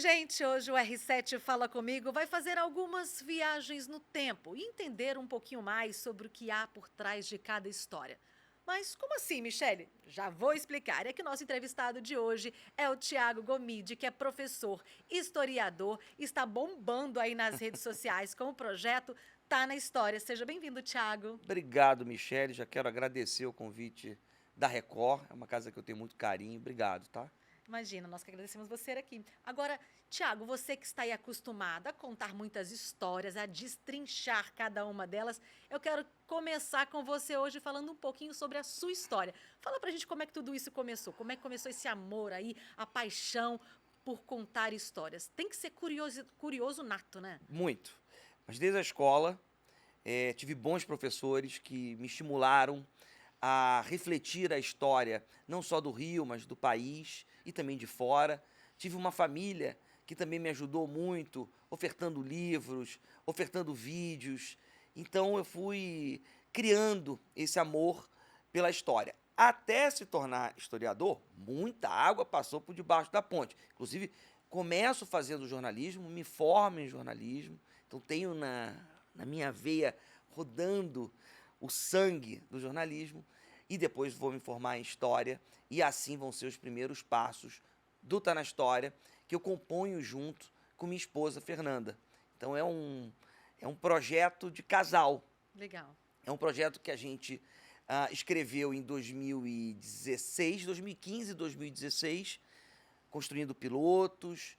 gente, hoje o R7 Fala Comigo vai fazer algumas viagens no tempo e entender um pouquinho mais sobre o que há por trás de cada história. Mas como assim, Michele? Já vou explicar. É que o nosso entrevistado de hoje é o Tiago Gomide, que é professor, historiador, está bombando aí nas redes sociais com o projeto Tá na História. Seja bem-vindo, Tiago. Obrigado, Michele. Já quero agradecer o convite da Record. É uma casa que eu tenho muito carinho. Obrigado, tá? Imagina, nós que agradecemos você aqui. Agora, Tiago, você que está aí acostumado a contar muitas histórias, a destrinchar cada uma delas, eu quero começar com você hoje falando um pouquinho sobre a sua história. Fala pra gente como é que tudo isso começou, como é que começou esse amor aí, a paixão por contar histórias. Tem que ser curioso, curioso nato, né? Muito. Mas desde a escola, tive bons professores que me estimularam a refletir a história, não só do Rio, mas do país e também de fora. Tive uma família que também me ajudou muito, ofertando livros, ofertando vídeos. Então eu fui criando esse amor pela história. Até se tornar historiador, muita água passou por debaixo da ponte. Inclusive, começo fazendo jornalismo, me formo em jornalismo, então tenho na minha veia rodando o sangue do jornalismo e depois vou me formar em história e assim vão ser os primeiros passos do Tá na História, que eu componho junto com minha esposa Fernanda. Então é um projeto de casal. Legal. É um projeto que a gente escreveu em 2016, 2015 e 2016, construindo pilotos,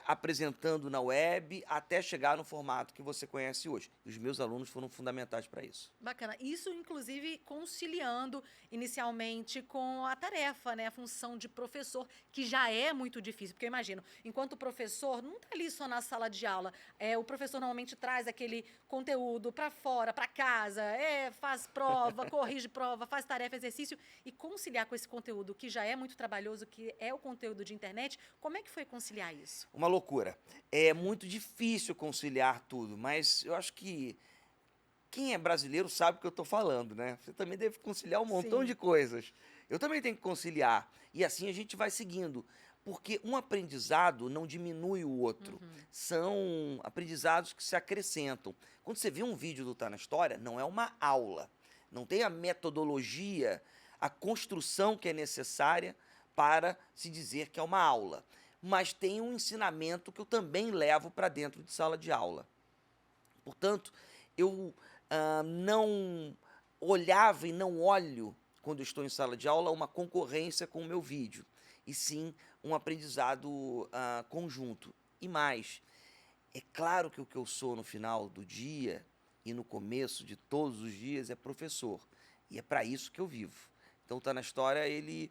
apresentando na web, até chegar no formato que você conhece hoje. E os meus alunos foram fundamentais para isso. Bacana. Isso, inclusive, conciliando inicialmente com a tarefa, né? A função de professor, que já é muito difícil. Porque eu imagino, enquanto o professor não está ali só na sala de aula, o professor normalmente traz aquele conteúdo para fora, para casa, faz prova, corrige prova, faz tarefa, exercício, e conciliar com esse conteúdo que já é muito trabalhoso, que é o conteúdo de internet, como é que foi conciliar isso? Uma loucura. É muito difícil conciliar tudo, mas eu acho que quem é brasileiro sabe o que eu estou falando, né? Você também deve conciliar um montão Sim. de coisas. Eu também tenho que conciliar. E assim a gente vai seguindo. Porque um aprendizado não diminui o outro. Uhum. São aprendizados que se acrescentam. Quando você vê um vídeo do Tá na História, não é uma aula. Não tem a metodologia, a construção que é necessária para se dizer que é uma aula. Mas tem um ensinamento que eu também levo para dentro de sala de aula. Portanto, eu não olhava e não olho, quando estou em sala de aula, uma concorrência com o meu vídeo, e sim um aprendizado conjunto. E mais, é claro que o que eu sou no final do dia e no começo de todos os dias é professor, e é para isso que eu vivo. Então, Tá na História, ele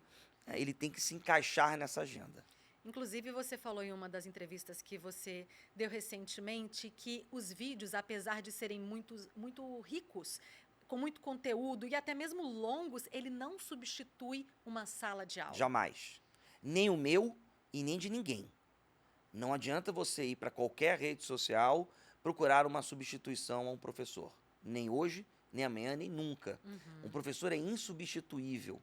tem que se encaixar nessa agenda. Inclusive, você falou em uma das entrevistas que você deu recentemente que os vídeos, apesar de serem muito ricos, com muito conteúdo e até mesmo longos, ele não substitui uma sala de aula. Jamais. Nem o meu e nem de ninguém. Não adianta você ir para qualquer rede social procurar uma substituição a um professor. Nem hoje, nem amanhã, nem nunca. Um Uhum. professor é insubstituível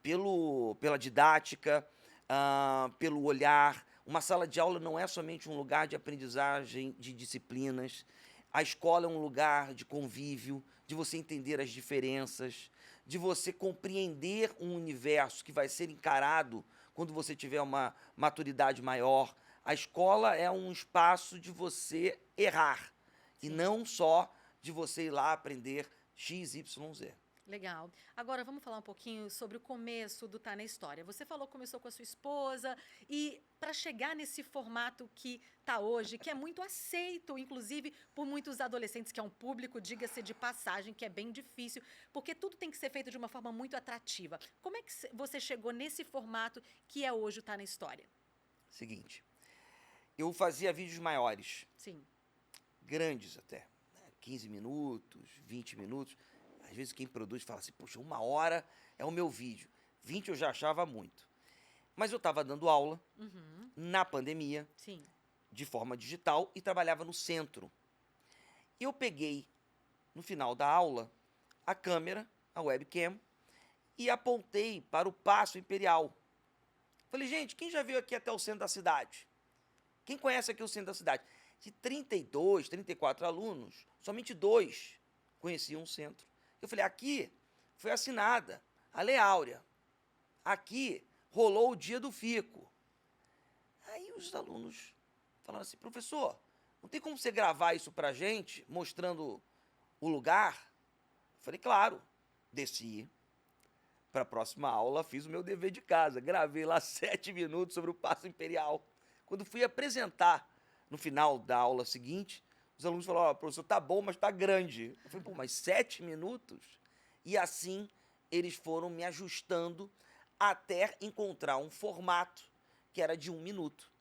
pela didática, pelo olhar. Uma sala de aula não é somente um lugar de aprendizagem de disciplinas. A escola é um lugar de convívio, de você entender as diferenças, de você compreender um universo que vai ser encarado quando você tiver uma maturidade maior. A escola é um espaço de você errar e Sim. não só de você ir lá aprender X, Y, Z. Legal. Agora vamos falar um pouquinho sobre o começo do Tá na História. Você falou que começou com a sua esposa e para chegar nesse formato que tá hoje, que é muito aceito, inclusive por muitos adolescentes, que é um público, diga-se de passagem, que é bem difícil, porque tudo tem que ser feito de uma forma muito atrativa. Como é que você chegou nesse formato que é hoje o Tá na História? Seguinte, eu fazia vídeos maiores, Sim. grandes até, né, 15 minutos, 20 minutos. Às vezes quem produz fala assim, poxa, 1 hora é o meu vídeo. 20 eu já achava muito. Mas eu estava dando aula Uhum. na pandemia, Sim. de forma digital, e trabalhava no centro. Eu peguei, no final da aula, a câmera, a webcam, e apontei para o Paço Imperial. Falei, gente, quem já veio aqui até o centro da cidade? Quem conhece aqui o centro da cidade? De 32, 34 alunos, somente 2 conheciam o centro. Eu falei, aqui foi assinada a Lei Áurea. Aqui rolou o dia do fico. Aí os alunos falaram assim, professor, não tem como você gravar isso pra gente, mostrando o lugar? Eu falei, claro. Desci para a próxima aula, fiz o meu dever de casa. Gravei lá 7 minutos sobre o Paço Imperial. Quando fui apresentar no final da aula seguinte, os alunos falaram, professor, tá bom, mas tá grande. Eu falei, pô, mas 7 minutos? E assim eles foram me ajustando até encontrar um formato que era de 1 minuto.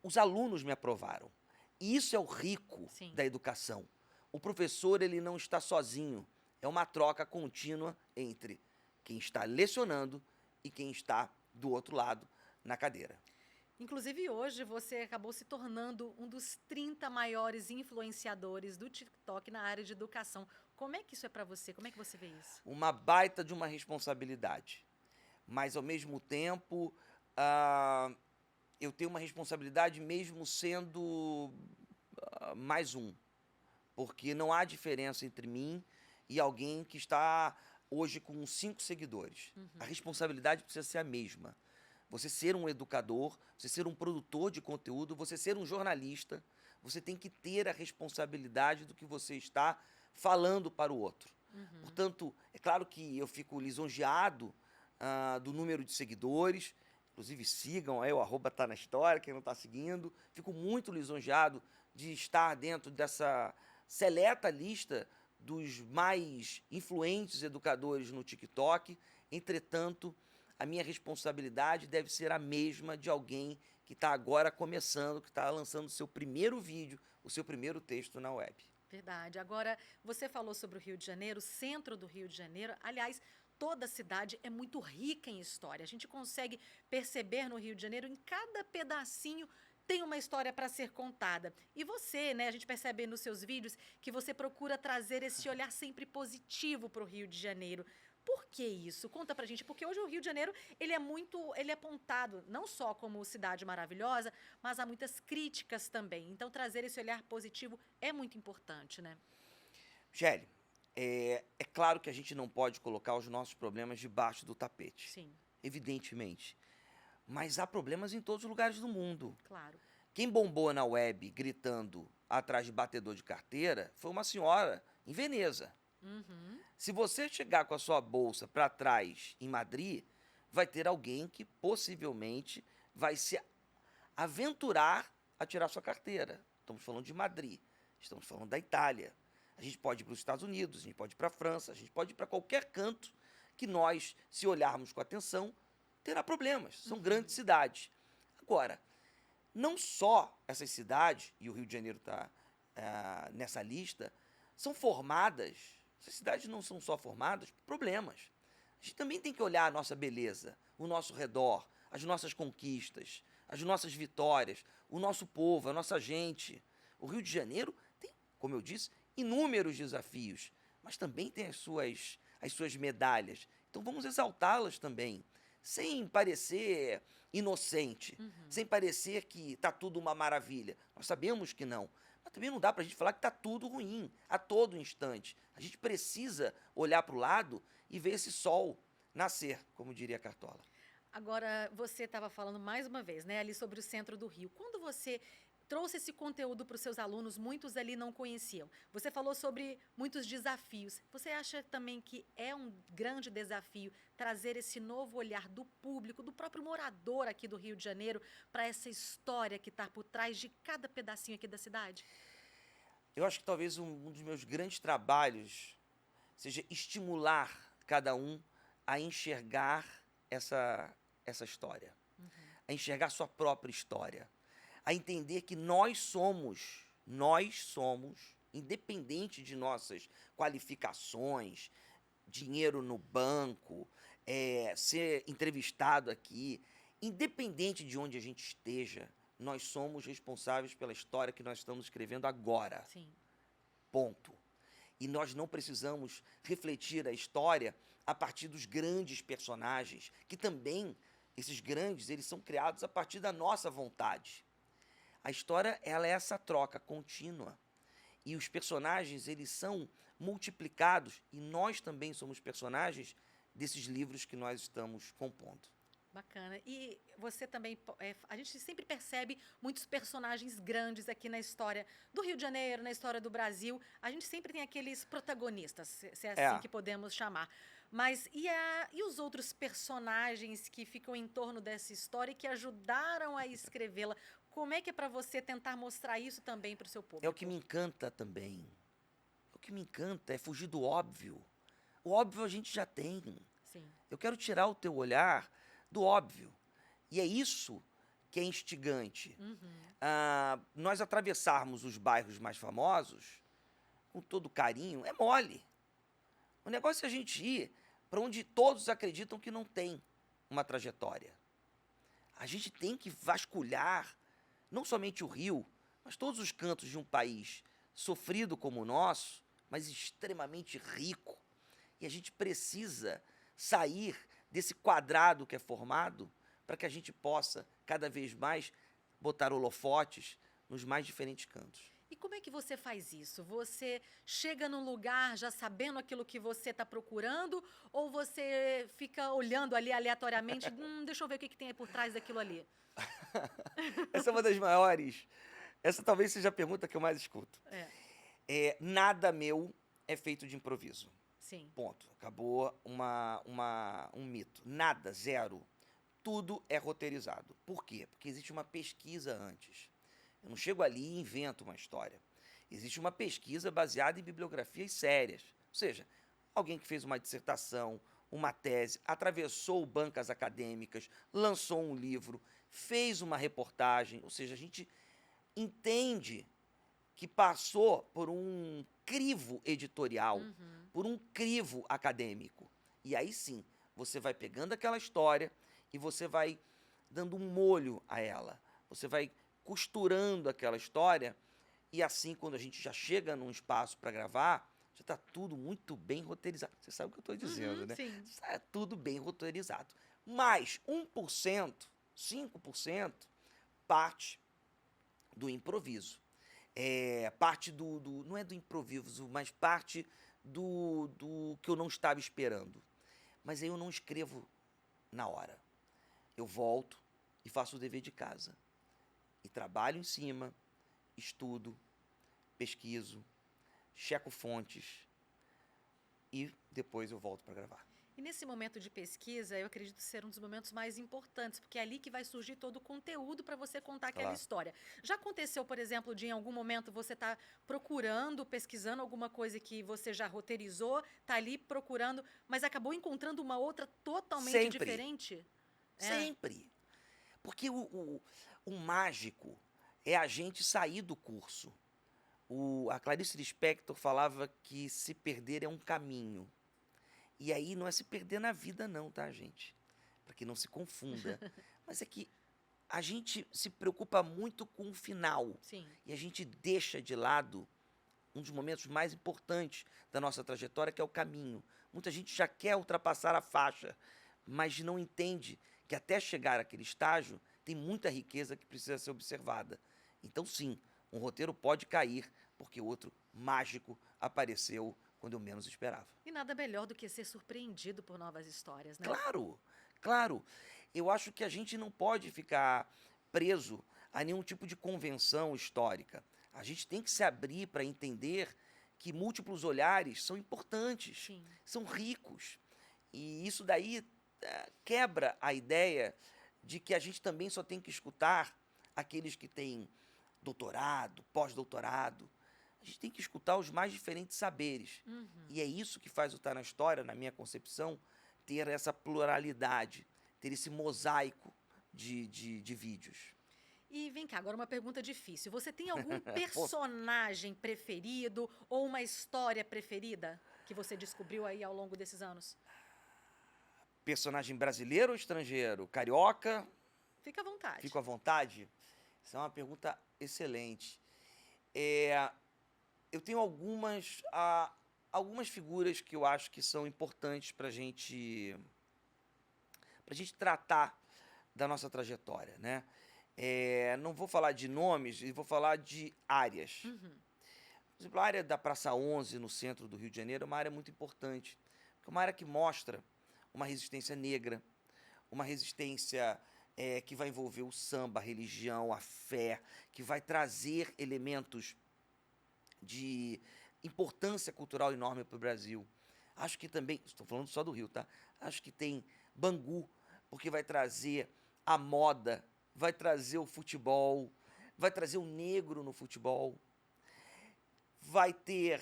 Os alunos me aprovaram. E isso é o rico Sim. da educação. O professor, ele não está sozinho. É uma troca contínua entre quem está lecionando e quem está do outro lado na cadeira. Inclusive, hoje você acabou se tornando um dos 30 maiores influenciadores do TikTok na área de educação. Como é que isso é para você? Como é que você vê isso? Uma baita de uma responsabilidade. Mas, ao mesmo tempo, eu tenho uma responsabilidade mesmo sendo mais um. Porque não há diferença entre mim e alguém que está hoje com 5 seguidores. A responsabilidade precisa ser a mesma. Você ser um educador, você ser um produtor de conteúdo, você ser um jornalista, você tem que ter a responsabilidade do que você está falando para o outro. Portanto, é claro que eu fico lisonjeado do número de seguidores, inclusive sigam aí, o arroba tá na história, quem não está seguindo. Fico muito lisonjeado de estar dentro dessa seleta lista dos mais influentes educadores no TikTok. Entretanto, a minha responsabilidade deve ser a mesma de alguém que está agora começando, que está lançando o seu primeiro vídeo, o seu primeiro texto na web. Verdade. Agora, você falou sobre o Rio de Janeiro, o centro do Rio de Janeiro. Aliás, toda a cidade é muito rica em história. A gente consegue perceber no Rio de Janeiro, em cada pedacinho, tem uma história para ser contada. E você, né, a gente percebe nos seus vídeos que você procura trazer esse olhar sempre positivo para o Rio de Janeiro. Por que isso? Conta pra gente, porque hoje o Rio de Janeiro, ele é apontado não só como cidade maravilhosa, mas há muitas críticas também. Então trazer esse olhar positivo é muito importante, né? Gelli, é claro que a gente não pode colocar os nossos problemas debaixo do tapete. Sim, Evidentemente. Mas há problemas em todos os lugares do mundo. claro. Quem bombou na web gritando atrás de batedor de carteira foi uma senhora em Veneza. Se você chegar com a sua bolsa para trás em Madrid, vai ter alguém que possivelmente vai se aventurar a tirar sua carteira. Estamos falando de Madrid, estamos falando da Itália. A gente pode ir para os Estados Unidos, a gente pode ir para a França, a gente pode ir para qualquer canto que nós, se olharmos com atenção, terá problemas. São grandes cidades. Agora, não só essas cidades, e o Rio de Janeiro está nessa lista, são formadas, essas cidades não são só formadas por problemas. A gente também tem que olhar a nossa beleza, o nosso redor, as nossas conquistas, as nossas vitórias, o nosso povo, a nossa gente. O Rio de Janeiro tem, como eu disse, inúmeros desafios, mas também tem as suas medalhas. Então vamos exaltá-las também, sem parecer inocente, sem parecer que está tudo uma maravilha. Nós sabemos que não. Mas também não dá para a gente falar que está tudo ruim a todo instante. A gente precisa olhar para o lado e ver esse sol nascer, como diria a Cartola. Agora, você estava falando mais uma vez, né, ali sobre o centro do Rio. Quando você trouxe esse conteúdo para os seus alunos, muitos ali não conheciam. Você falou sobre muitos desafios. Você acha também que é um grande desafio trazer esse novo olhar do público, do próprio morador aqui do Rio de Janeiro, para essa história que está por trás de cada pedacinho aqui da cidade? Eu acho que talvez um dos meus grandes trabalhos seja estimular cada um a enxergar essa história, a enxergar sua própria história, a entender que nós somos, independente de nossas qualificações, dinheiro no banco, ser entrevistado aqui, independente de onde a gente esteja, nós somos responsáveis pela história que nós estamos escrevendo agora. Sim. Ponto. E nós não precisamos refletir a história a partir dos grandes personagens, que também, esses grandes, eles são criados a partir da nossa vontade. A história, ela é essa troca contínua. E os personagens, eles são multiplicados, e nós também somos personagens desses livros que nós estamos compondo. Bacana. E você também, a gente sempre percebe muitos personagens grandes aqui na história do Rio de Janeiro, na história do Brasil. A gente sempre tem aqueles protagonistas, se é assim É, que podemos chamar. Mas e os outros personagens que ficam em torno dessa história e que ajudaram a escrevê-la? Como é que é para você tentar mostrar isso também para o seu é o que público? me encanta também. O que me encanta é fugir do óbvio. O óbvio a gente já tem. Sim. Eu quero tirar o teu olhar do óbvio. E é isso que é instigante. Uhum. Nós atravessarmos os bairros mais famosos com todo carinho é mole. O negócio é a gente ir para onde todos acreditam que não tem uma trajetória. A gente tem que vasculhar não somente o Rio, mas todos os cantos de um país sofrido como o nosso, mas extremamente rico. E a gente precisa sair desse quadrado que é formado para que a gente possa, cada vez mais, botar holofotes nos mais diferentes cantos. E como é que você faz isso? Você chega num lugar já sabendo aquilo que você está procurando ou você fica olhando ali aleatoriamente, deixa eu ver o que que tem aí por trás daquilo ali? Essa é uma das maiores. Essa talvez seja a pergunta que eu mais escuto. É, Nada meu é feito de improviso. sim. Ponto. Acabou um mito. Nada, zero. Tudo é roteirizado. Por quê? Porque existe uma pesquisa antes. Eu não chego ali e invento uma história. Existe uma pesquisa baseada em bibliografias sérias. Ou seja, alguém que fez uma dissertação, uma tese, atravessou bancas acadêmicas, lançou um livro, fez uma reportagem. Ou seja, a gente entende que passou por um crivo editorial, Uhum. por um crivo acadêmico. E aí sim, você vai pegando aquela história e você vai dando um molho a ela. Você vai costurando aquela história e assim, quando a gente já chega num espaço para gravar, já está tudo muito bem roteirizado. Você sabe o que eu estou dizendo, Uhum, né? sim. Está tudo bem roteirizado. Mas 1%, 5% parte do improviso. Parte não é do improviso, mas parte do que eu não estava esperando. Mas aí eu não escrevo na hora. Eu volto e faço o dever de casa. E trabalho em cima, estudo, pesquiso, checo fontes e depois eu volto para gravar. E nesse momento de pesquisa, eu acredito ser um dos momentos mais importantes, porque é ali que vai surgir todo o conteúdo para você contar aquela Claro. história. Já aconteceu, por exemplo, de em algum momento você estar procurando, pesquisando alguma coisa que você já roteirizou, tá ali procurando, mas acabou encontrando uma outra totalmente Sempre, diferente? É. sempre. Porque o mágico é a gente sair do curso. A Clarice Lispector falava que se perder é um caminho. E aí não é se perder na vida não, tá, gente? Para que não se confunda. Mas é que a gente se preocupa muito com o final. Sim. E a gente deixa de lado um dos momentos mais importantes da nossa trajetória, que é o caminho. Muita gente já quer ultrapassar a faixa, mas não entende que até chegar àquele estágio tem muita riqueza que precisa ser observada. Então, sim, um roteiro pode cair porque outro mágico apareceu quando eu menos esperava. E nada melhor do que ser surpreendido por novas histórias, né? Claro, claro. Eu acho que a gente não pode ficar preso a nenhum tipo de convenção histórica. A gente tem que se abrir para entender que múltiplos olhares são importantes, Sim. são ricos. E isso daí quebra a ideia de que a gente também só tem que escutar aqueles que têm doutorado, pós-doutorado. A gente tem que escutar os mais diferentes saberes. Uhum. E é isso que faz o Tá na História, na minha concepção, ter essa pluralidade, ter esse mosaico de vídeos. E vem cá, agora uma pergunta difícil. Você tem algum Pô, personagem preferido ou uma história preferida que você descobriu aí ao longo desses anos? personagem brasileiro ou estrangeiro? Carioca? Fica à vontade. Fico à vontade? Essa é uma pergunta excelente. É, eu tenho algumas figuras que eu acho que são importantes para gente tratar da nossa trajetória, né? Não vou falar de nomes, vou falar de áreas. Por exemplo, a área da Praça 11, no centro do Rio de Janeiro, é uma área muito importante. É uma área que mostra uma resistência negra, uma resistência que vai envolver o samba, a religião, a fé, que vai trazer elementos de importância cultural enorme para o Brasil. Acho que também, estou falando só do Rio, tá? Acho que tem Bangu, porque vai trazer a moda, vai trazer o futebol, vai trazer o negro no futebol. Vai ter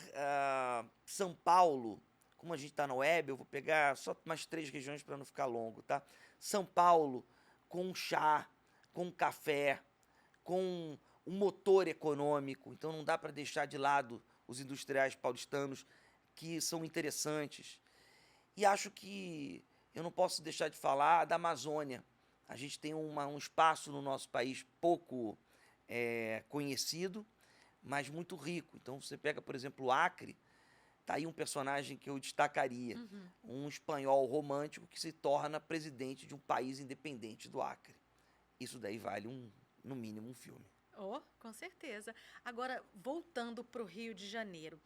São Paulo, como a gente está na web, eu vou pegar só mais 3 regiões para não ficar longo, tá? São Paulo com chá, com café, com um motor econômico, então não dá para deixar de lado os industriais paulistanos, que são interessantes. E acho que eu não posso deixar de falar da Amazônia. A gente tem um espaço no nosso país pouco conhecido, mas muito rico. Então, você pega, por exemplo, o Acre, tá aí um personagem que eu destacaria, um espanhol romântico que se torna presidente de um país independente do Acre. Isso daí vale, no mínimo, um filme. Oh, com certeza. Agora, voltando para o Rio de Janeiro,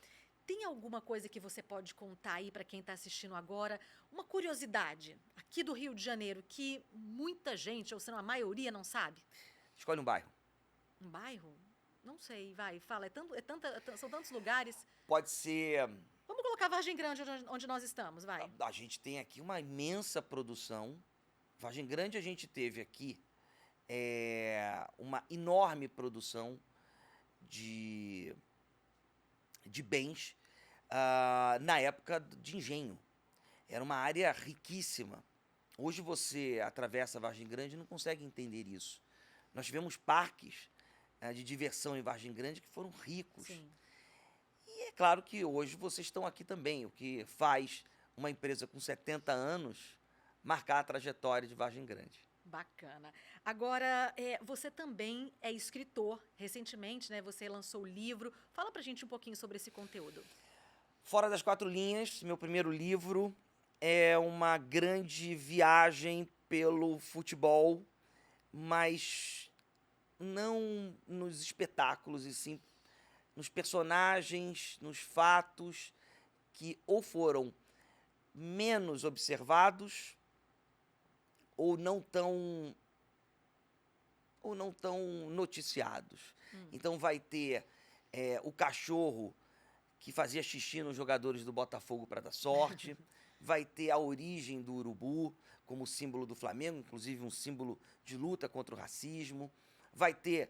tem alguma coisa que você pode contar aí para quem está assistindo agora? Uma curiosidade aqui do Rio de Janeiro que muita gente, ou se não a maioria, não sabe? Escolhe um bairro. Um bairro? Não sei, vai, fala. São tantos lugares. Pode ser... Vamos colocar Vargem Grande onde nós estamos, vai. A gente tem aqui uma imensa produção. Vargem Grande a gente teve aqui uma enorme produção de bens na época de engenho. Era uma área riquíssima. Hoje você atravessa a Vargem Grande e não consegue entender isso. Nós tivemos parques de diversão em Vargem Grande que foram ricos. Sim. E é claro que hoje vocês estão aqui também, o que faz uma empresa com 70 anos marcar a trajetória de Vargem Grande. Bacana. Agora, você também é escritor. Recentemente, né, você lançou o livro. Fala pra gente um pouquinho sobre esse conteúdo. Fora das Quatro Linhas, meu primeiro livro é uma grande viagem pelo futebol, mas não nos espetáculos, e sim nos personagens, nos fatos que ou foram menos observados ou não tão noticiados. Então vai ter o cachorro que fazia xixi nos jogadores do Botafogo para dar sorte, vai ter a origem do urubu como símbolo do Flamengo, inclusive um símbolo de luta contra o racismo, vai ter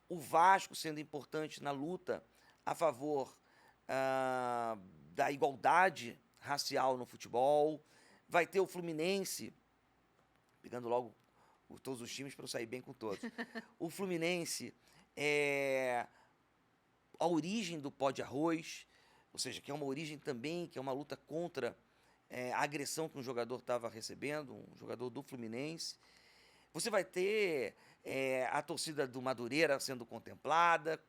o Vasco sendo importante na luta a favor da igualdade racial no futebol, vai ter o Fluminense, pegando logo todos os times para eu sair bem com todos. O Fluminense a origem do pó de arroz, ou seja, que é uma origem também, que é uma luta contra a agressão que um jogador estava recebendo, um jogador do Fluminense. Você vai ter a torcida do Madureira sendo contemplada,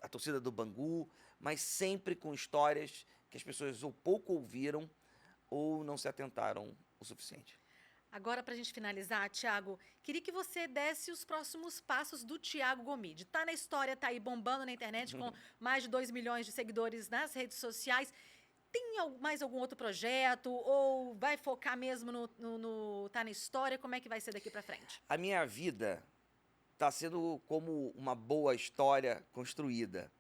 a torcida do Bangu, mas sempre com histórias que as pessoas ou pouco ouviram ou não se atentaram o suficiente. Agora, para a gente finalizar, Thiago, queria que você desse os próximos passos do Thiago Gomide. Tá na história, tá aí bombando na internet com mais de 2 milhões de seguidores nas redes sociais. Tem mais algum outro projeto? Ou vai focar mesmo no Tá na História? Como é que vai ser daqui para frente? A minha vida está sendo como uma boa história construída.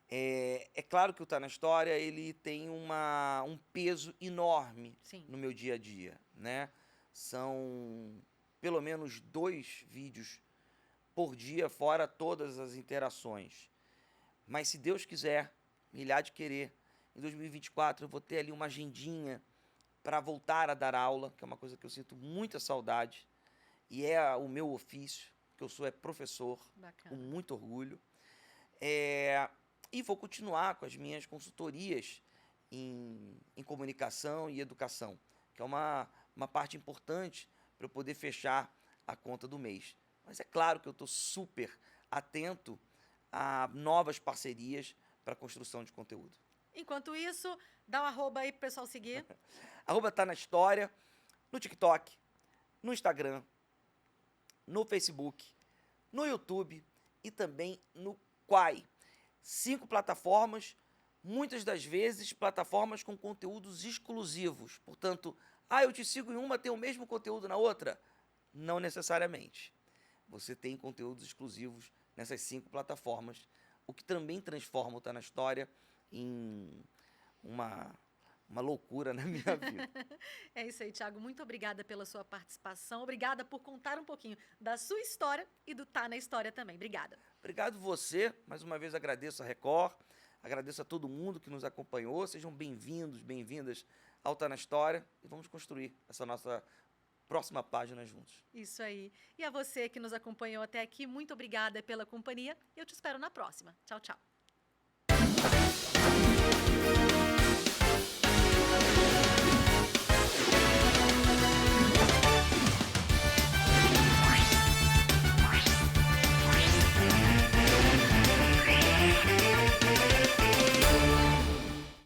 É claro que o Tá na História ele tem um peso enorme Sim. no meu dia a dia, né? São pelo menos 2 vídeos por dia, fora todas as interações. Mas se Deus quiser, milhar de querer, em 2024 eu vou ter ali uma agendinha para voltar a dar aula, que é uma coisa que eu sinto muita saudade, e é o meu ofício, que eu sou professor, Bacana. com muito orgulho. E vou continuar com as minhas consultorias em comunicação e educação, que é uma parte importante para eu poder fechar a conta do mês. Mas é claro que eu estou super atento a novas parcerias para a construção de conteúdo. Enquanto isso, dá um arroba aí pro pessoal seguir. Arroba Tá na História, no TikTok, no Instagram, no Facebook no YouTube e também no Quai. 5 plataformas, muitas das vezes plataformas com conteúdos exclusivos. Portanto, eu te sigo em uma, tem o mesmo conteúdo na outra? Não necessariamente. Você tem conteúdos exclusivos nessas 5 plataformas, o que também transforma o Tá na História em uma loucura na minha vida. É isso aí, Thiago. Muito obrigada pela sua participação. Obrigada por contar um pouquinho da sua história e do Tá na História também. Obrigada. Obrigado você, mais uma vez agradeço a Record, agradeço a todo mundo que nos acompanhou, sejam bem-vindos, bem-vindas ao Tá na História e vamos construir essa nossa próxima página juntos. Isso aí. E a você que nos acompanhou até aqui, muito obrigada pela companhia. Eu te espero na próxima. Tchau, tchau.